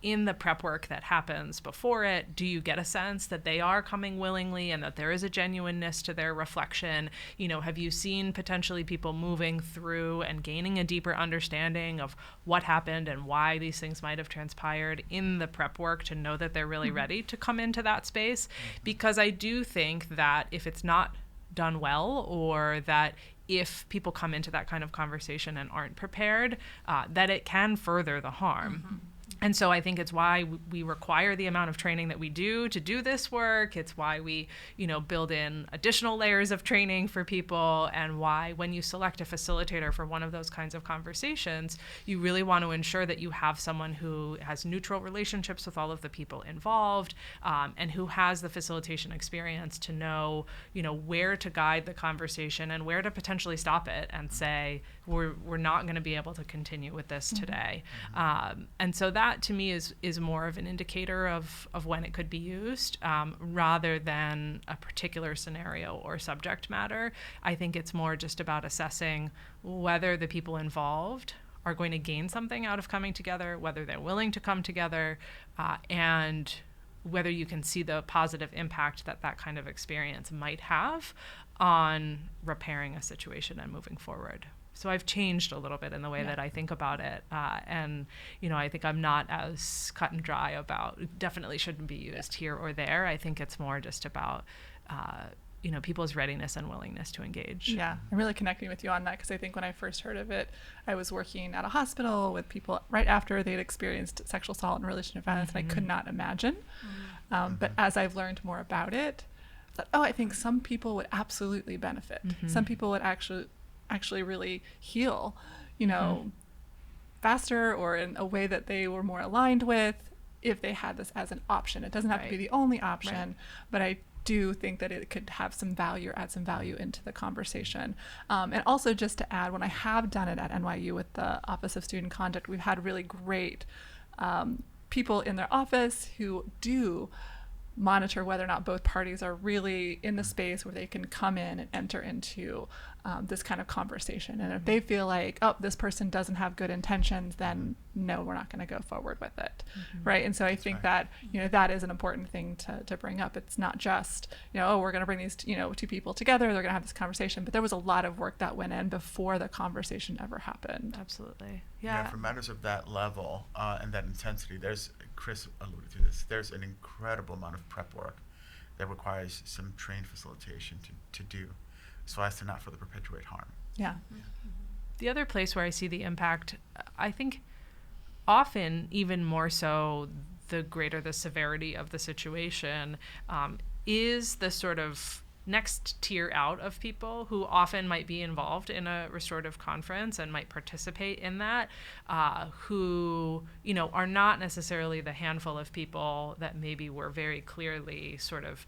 In the prep work that happens before it, do you get a sense that they are coming willingly and that there is a genuineness to their reflection? Have you seen potentially people moving through and gaining a deeper understanding of what happened and why these things might have transpired in the prep work to know that they're really ready to come into that space? Because I do think that if it's not done well, or that if people come into that kind of conversation and aren't prepared, that it can further the harm. And so I think it's why we require the amount of training that we do to do this work. It's why we, build in additional layers of training for people, and why when you select a facilitator for one of those kinds of conversations, you really want to ensure that you have someone who has neutral relationships with all of the people involved, and who has the facilitation experience to know, where to guide the conversation and where to potentially stop it and say, we're not going to be able to continue with this today. And so that to me is more of an indicator of when it could be used, rather than a particular scenario or subject matter. I think it's more just about assessing whether the people involved are going to gain something out of coming together, whether they're willing to come together, and whether you can see the positive impact that kind of experience might have on repairing a situation and moving forward. So I've changed a little bit in the way that I think about it. And, I think I'm not as cut and dry about definitely shouldn't be used here or there. I think it's more just about, people's readiness and willingness to engage.
Yeah, I'm really connecting with you on that, because I think when I first heard of it, I was working at a hospital with people right after they'd experienced sexual assault and relationship violence, and I could not imagine. But as I've learned more about it, I thought, I think some people would absolutely benefit. Some people would actually really heal, faster, or in a way that they were more aligned with, if they had this as an option. It doesn't have to be the only option, but I do think that it could have some value, or add some value into the conversation. And also, just to add, when I have done it at NYU with the Office of Student Conduct, we've had really great people in their office who do monitor whether or not both parties are really in the space where they can come in and enter into this kind of conversation. And if they feel like, this person doesn't have good intentions, then no, we're not going to go forward with it. Right. And so I think that, that is an important thing to bring up. It's not just, we're going to bring these, two people together, they're going to have this conversation, but there was a lot of work that went in before the conversation ever happened.
Absolutely.
Yeah. For matters of that level and that intensity, Chris alluded to this, there's an incredible amount of prep work that requires some trained facilitation to do, so as to not further perpetuate harm.
Yeah.
The other place where I see the impact, I think often even more so the greater the severity of the situation, is the sort of next tier out of people who often might be involved in a restorative conference and might participate in that, who, are not necessarily the handful of people that maybe were very clearly sort of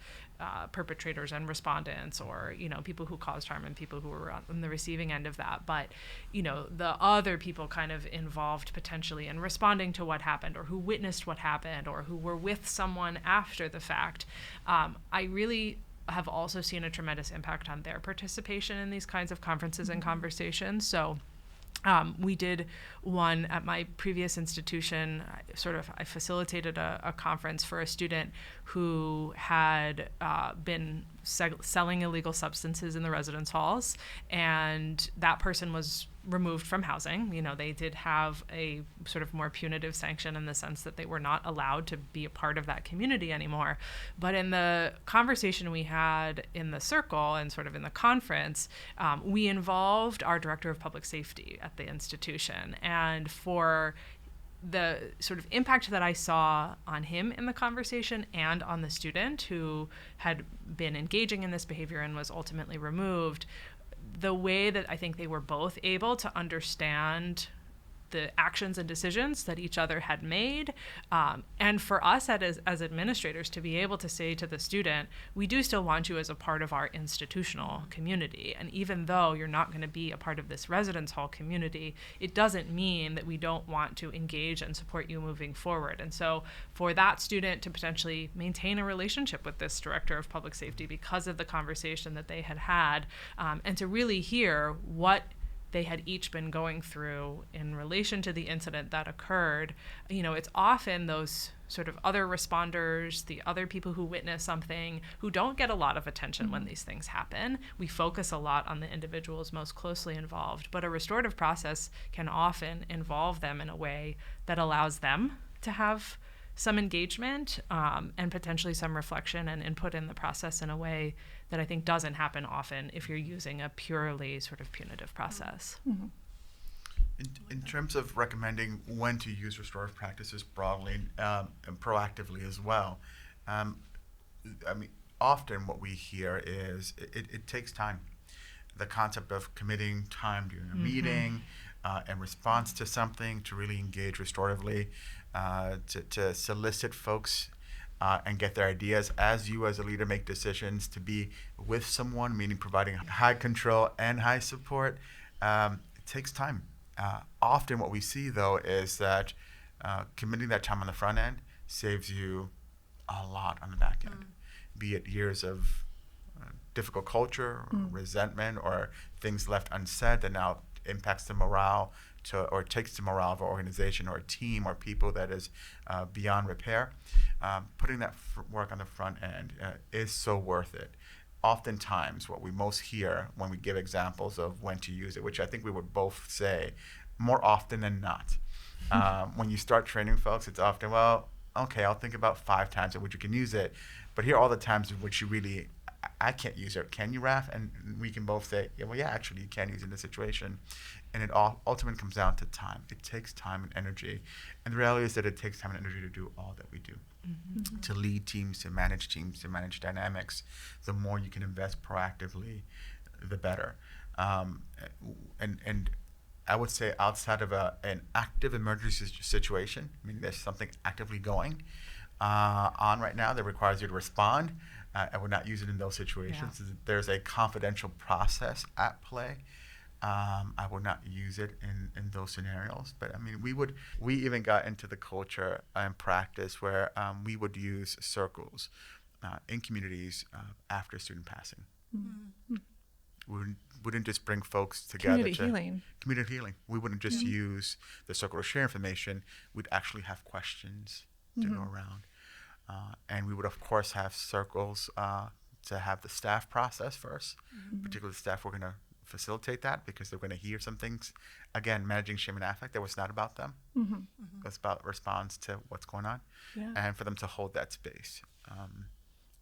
perpetrators and respondents, or, people who caused harm and people who were on the receiving end of that. But, the other people kind of involved potentially in responding to what happened, or who witnessed what happened, or who were with someone after the fact. I really have also seen a tremendous impact on their participation in these kinds of conferences and conversations. So We did one at my previous institution. I facilitated a conference for a student who had been selling illegal substances in the residence halls, and that person was removed from housing. They did have a sort of more punitive sanction in the sense that they were not allowed to be a part of that community anymore. But in the conversation we had in the circle and sort of in the conference, we involved our director of public safety at the institution. And for the sort of impact that I saw on him in the conversation and on the student who had been engaging in this behavior and was ultimately removed, the way that I think they were both able to understand the actions and decisions that each other had made. And for us as administrators to be able to say to the student, we do still want you as a part of our institutional community. And even though you're not going to be a part of this residence hall community, it doesn't mean that we don't want to engage and support you moving forward. And so for that student to potentially maintain a relationship with this director of public safety because of the conversation that they had had, and to really hear what they had each been going through in relation to the incident that occurred, it's often those sort of other responders, the other people who witness something, who don't get a lot of attention when these things happen. We focus a lot on the individuals most closely involved, but a restorative process can often involve them in a way that allows them to have some engagement and potentially some reflection and input in the process in a way that I think doesn't happen often if you're using a purely sort of punitive process.
Mm-hmm.
In terms of recommending when to use restorative practices broadly and proactively as well, often what we hear is it takes time. The concept of committing time during a meeting in response to something to really engage restoratively, to solicit folks and get their ideas as you as a leader make decisions, to be with someone, meaning providing high control and high support. It takes time. Often what we see, though, is that committing that time on the front end saves you a lot on the back end, be it years of difficult culture, or resentment, or things left unsaid that now impacts the morale or takes the morale of an organization or a team or people that is beyond repair. Putting that work on the front end is so worth it. Oftentimes, what we most hear when we give examples of when to use it, which I think we would both say more often than not, when you start training folks, it's often, well, okay, I'll think about 5 times in which you can use it, but here are all the times in which you really, I can't use it. Can you, Raf? And we can both say, yeah, actually, you can use it in this situation. And it ultimately comes down to time. It takes time and energy. And the reality is that it takes time and energy to do all that we do. Mm-hmm. To lead teams, to manage dynamics. The more you can invest proactively, the better. And I would say outside of an active emergency situation, there's something actively going on right now that requires you to respond. I would not use it in those situations. Yeah. There's a confidential process at play. I would not use it in those scenarios. But we even got into the culture and practice where we would use circles in communities after student passing. Mm-hmm. We wouldn't just bring folks together. Community healing. We wouldn't just use the circle to share information. We'd actually have questions to go around. And we would, of course, have circles to have the staff process first. Particularly the staff were going to facilitate that because they're going to hear some things. Again, managing shame and affect, that was not about them. It was about response to what's going on. Yeah. And for them to hold that space.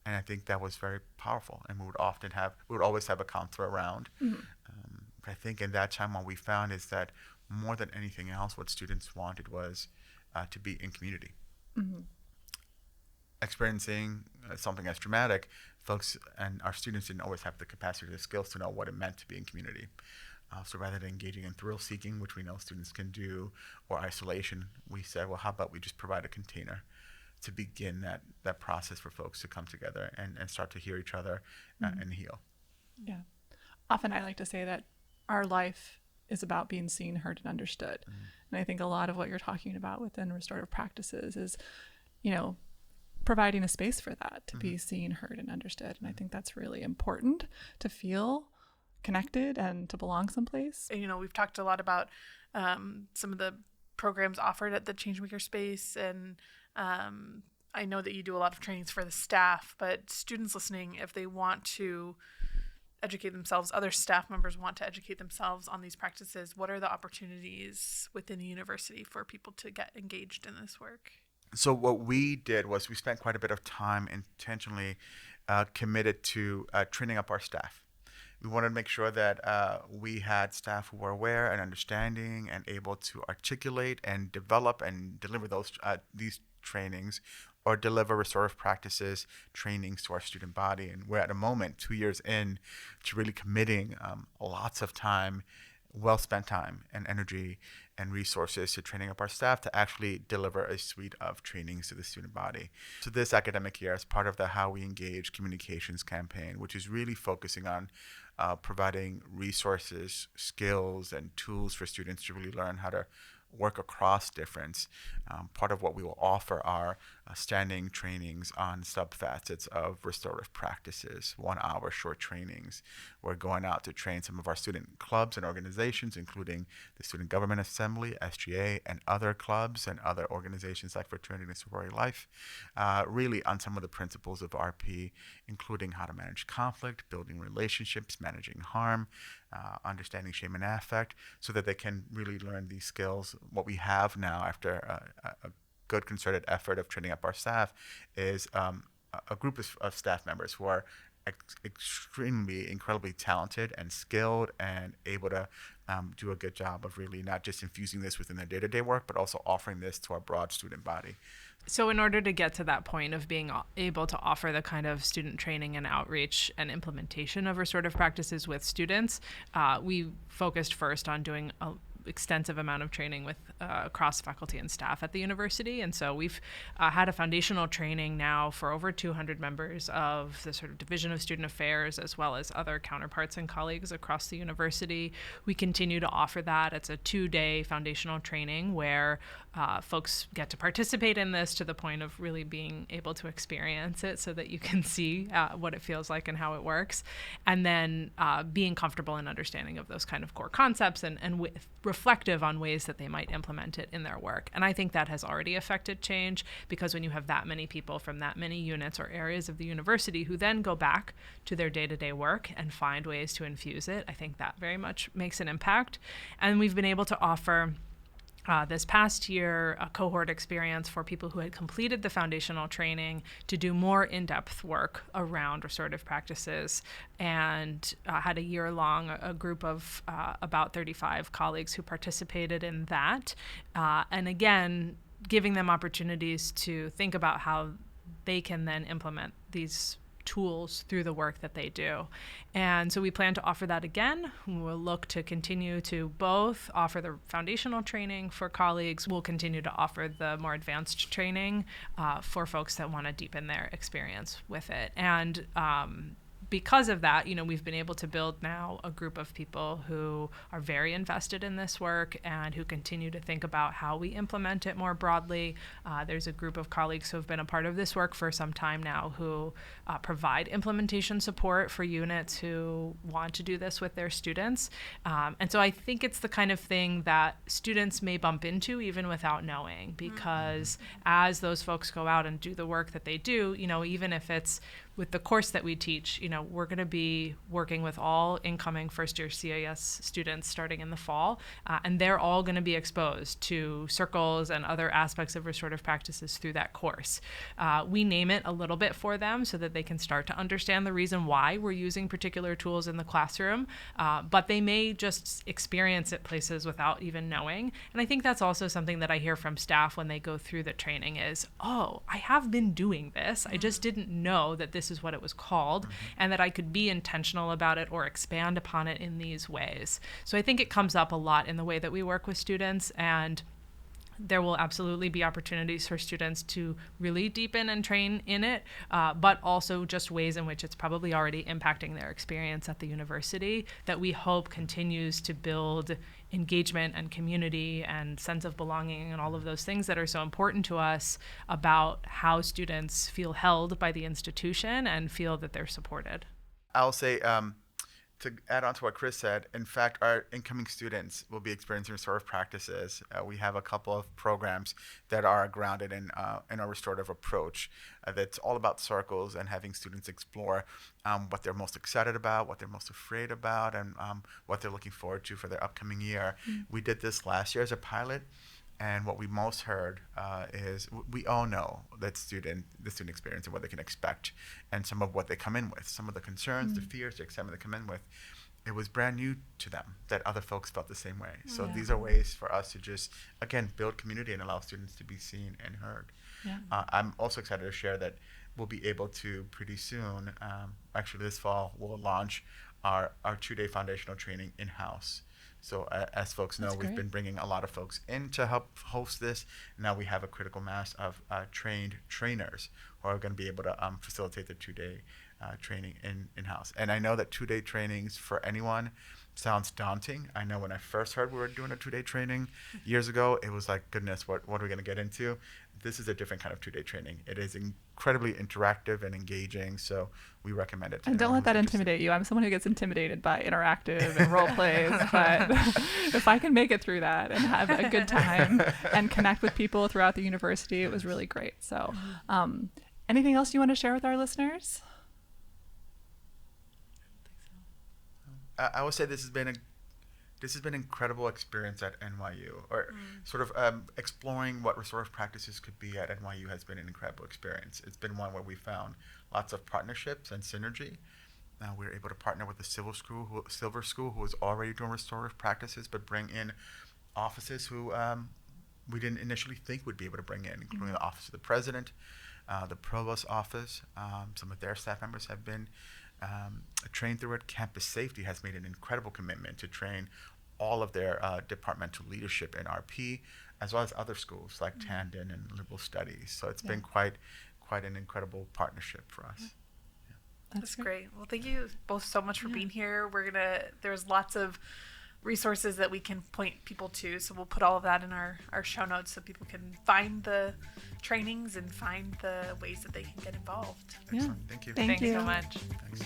And I think that was very powerful. And we would always have a counselor around. But I think in that time what we found is that more than anything else, what students wanted was to be in community. Experiencing something as traumatic, folks and our students didn't always have the capacity or the skills to know what it meant to be in community. So rather than engaging in thrill seeking, which we know students can do, or isolation, we said, well, how about we just provide a container to begin that process for folks to come together and start to hear each other and heal.
Yeah. Often I like to say that our life is about being seen, heard, and understood. And I think a lot of what you're talking about within restorative practices is, providing a space for that to be seen, heard, and understood. And I think that's really important to feel connected and to belong someplace.
You know, we've talked a lot about some of the programs offered at the Changemaker space, and I know that you do a lot of trainings for the staff, but students listening, if they want to educate themselves, other staff members want to educate themselves on these practices, what are the opportunities within the university for people to get engaged in this work?
So what we did was we spent quite a bit of time intentionally committed to training up our staff. We wanted to make sure that we had staff who were aware and understanding and able to articulate and develop and deliver these trainings, or deliver restorative practices trainings to our student body. And we're at a moment, 2 years in, to really committing lots of time, well-spent time and energy and resources to training up our staff to actually deliver a suite of trainings to the student body. So this academic year, as part of the How We Engage communications campaign, which is really focusing on providing resources, skills, and tools for students to really learn how to work across difference. Part of what we will offer are standing trainings on subfacets of restorative practices, 1 hour short trainings. We're going out to train some of our student clubs and organizations, including the Student Government Assembly, SGA, and other clubs and other organizations like Fraternity and Sorority Life, really on some of the principles of RP, including how to manage conflict, building relationships, managing harm, understanding shame and affect, so that they can really learn these skills. What we have now, after a good concerted effort of training up our staff, is a group of staff members who are incredibly talented and skilled and able to do a good job of really not just infusing this within their day-to-day work, but also offering this to our broad student body.
So in order to get to that point of being able to offer the kind of student training and outreach and implementation of restorative practices with students, we focused first on doing an extensive amount of training with across faculty and staff at the university. And so we've had a foundational training now for over 200 members of the sort of Division of Student Affairs, as well as other counterparts and colleagues across the university. We continue to offer that. It's a 2-day foundational training where folks get to participate in this to the point of really being able to experience it so that you can see what it feels like and how it works. And then being comfortable and understanding of those kind of core concepts and reflective on ways that they might implement it in their work. And I think that has already affected change, because when you have that many people from that many units or areas of the university who then go back to their day-to-day work and find ways to infuse it, I think that very much makes an impact. And we've been able to offer this past year a cohort experience for people who had completed the foundational training to do more in-depth work around restorative practices, and had a year-long a group of about 35 colleagues who participated in that, and again giving them opportunities to think about how they can then implement these tools through the work that they do. And so we plan to offer that again. We'll look to continue to both offer the foundational training for colleagues. We'll continue to offer the more advanced training for folks that want to deepen their experience with it. And because of that, we've been able to build now a group of people who are very invested in this work and who continue to think about how we implement it more broadly. There's a group of colleagues who have been a part of this work for some time now who provide implementation support for units who want to do this with their students. And so I think it's the kind of thing that students may bump into even without knowing, because as those folks go out and do the work that they do, even if it's with the course that we teach, we're going to be working with all incoming first-year CAS students starting in the fall, and they're all going to be exposed to circles and other aspects of restorative practices through that course. We name it a little bit for them so that they can start to understand the reason why we're using particular tools in the classroom, but they may just experience it places without even knowing. And I think that's also something that I hear from staff when they go through the training is, oh, I have been doing this. I just didn't know that this is what it was called, and that I could be intentional about it or expand upon it in these ways. So I think it comes up a lot in the way that we work with students, and there will absolutely be opportunities for students to really deepen and train in it, but also just ways in which it's probably already impacting their experience at the university that we hope continues to build engagement and community and sense of belonging and all of those things that are so important to us about how students feel held by the institution and feel that they're supported.
I'll say to add on to what Chris said, in fact, our incoming students will be experiencing restorative practices. We have a couple of programs that are grounded in a restorative approach that's all about circles and having students explore what they're most excited about, what they're most afraid about, and what they're looking forward to for their upcoming year. We did this last year as a pilot. And what we most heard is we all know that the student experience and what they can expect and some of what they come in with, some of the concerns, the fears, the excitement they come in with. It was brand new to them that other folks felt the same way. So these are ways for us to just, again, build community and allow students to be seen and heard.
Yeah.
I'm also excited to share that we'll be able to pretty soon, actually this fall, we'll launch our 2-day foundational training in-house. So as folks know, we've been bringing a lot of folks in to help host this. Now we have a critical mass of trained trainers who are going to be able to facilitate the 2-day training in-house. And I know that 2-day trainings for anyone sounds daunting. I know when I first heard we were doing a 2-day training years ago, it was like, goodness, what are we going to get into? This is a different kind of 2-day training. It is incredibly interactive and engaging, so we recommend it.
And don't let that intimidate you. I'm someone who gets intimidated by interactive and role plays, but if I can make it through that and have a good time and connect with people throughout the university, it was really great. So anything else you want to share with our listeners?
I would say this has been an incredible experience at NYU, or sort of exploring what restorative practices could be at NYU has been an incredible experience. It's been one where we found lots of partnerships and synergy. Now we were able to partner with the Silver School, who was already doing restorative practices, but bring in offices who we didn't initially think would be able to bring in, including the Office of the President, the Provost Office. Some of their staff members have been trained through it. Campus Safety has made an incredible commitment to train all of their departmental leadership in RP, as well as other schools like Tandon and Liberal Studies. So it's been quite an incredible partnership for us.
That's great. Well, thank you both so much for being here. There's lots of resources that we can point people to, so we'll put all of that in our show notes so people can find the trainings and find the ways that they can get involved.
Excellent. Thank you.
Thanks so much.
Thanks.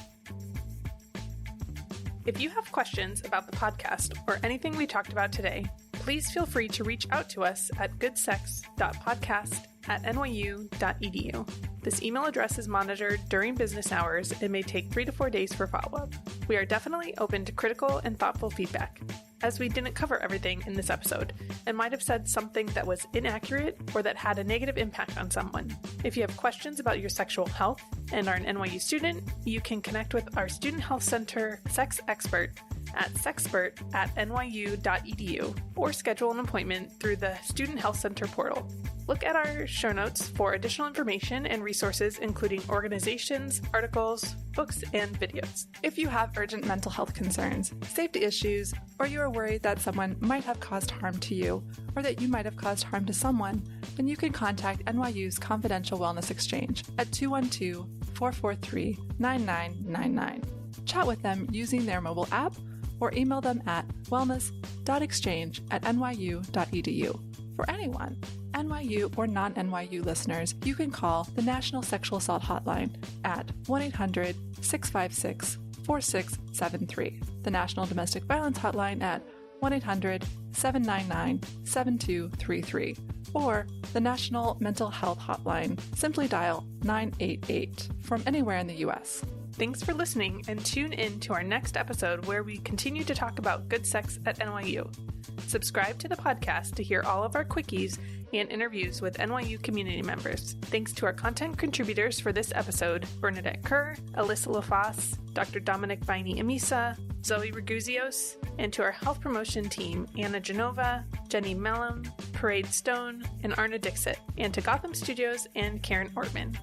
If you have questions about the podcast or anything we talked about today, please feel free to reach out to us at goodsex.podcast@nyu.edu. This email address is monitored during business hours and may take 3 to 4 days for follow-up. We are definitely open to critical and thoughtful feedback, as we didn't cover everything in this episode and might have said something that was inaccurate or that had a negative impact on someone. If you have questions about your sexual health and are an NYU student, you can connect with our Student Health Center sex expert at sexpert@nyu.edu or schedule an appointment through the Student Health Center portal. Look at our show notes for additional information and resources, including organizations, articles, books, and videos.
If you have urgent mental health concerns, safety issues, or you are worried that someone might have caused harm to you, or that you might have caused harm to someone, then you can contact NYU's Confidential Wellness Exchange at 212-443-9999. Chat with them using their mobile app or email them at wellness.exchange@nyu.edu. For anyone, NYU or non-NYU listeners, you can call the National Sexual Assault Hotline at 1-800-656-4673, the National Domestic Violence Hotline at 1-800-799-7233, or the National Mental Health Hotline. Simply dial 988 from anywhere in the U.S.
Thanks for listening, and tune in to our next episode where we continue to talk about good sex at NYU. Subscribe to the podcast to hear all of our quickies and interviews with NYU community members. Thanks to our content contributors for this episode, Bernadette Kerr, Alyssa LaFosse, Dr. Dominic Baini-Amisa, Zoe Raguzios, and to our health promotion team, Anna Genova, Jenny Mellum, Parade Stone, and Arna Dixit, and to Gotham Studios and Karen Ortman.